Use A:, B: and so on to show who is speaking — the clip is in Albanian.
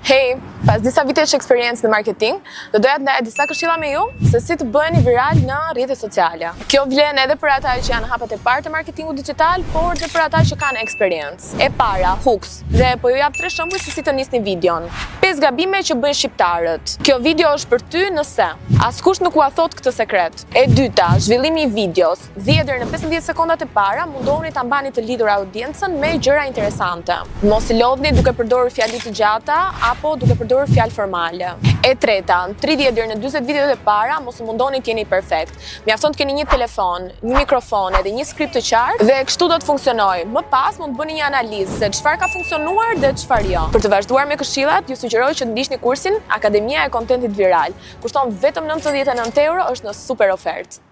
A: Hej, pas disa vitesh eksperiencë në marketing, do doja të ndaj disa këshilla me ju se si të bëheni viral në rrjetet sociale. Kjo vlen edhe për ata që janë hapat e parë të marketingut digital, por edhe për ata që kanë eksperiencë. E para, hooks. Dhe po ju jap 3 shembuj se si të nisni videon. 5 gabime që bëjnë shqiptarët. Kjo video është për ty nëse askush nuk ua thot këtë sekret. E dyta, zhvillimi i videos. 10 deri në 15 sekondat e para mundohuni ta mbani të lidhur audiencën me gjëra interesante. Mos i lodhni duke përdorur fjali të gjata apo duke përdorur fjalë formale. E treta, 30 deri në 40 videot e para mos u mundoni të jeni perfekt. Mjafton të keni një telefon, një mikrofon edhe një skript të qartë dhe kështu do të funksionojë. Më pas mund të bëni një analizë se çfarë ka funksionuar dhe çfarë jo. Për të vazhduar me këshillat, ju sugjeroj që të ndiqni kursin Akademia e Kontentit Viral. Kushton vetëm 99 €, është në super ofertë.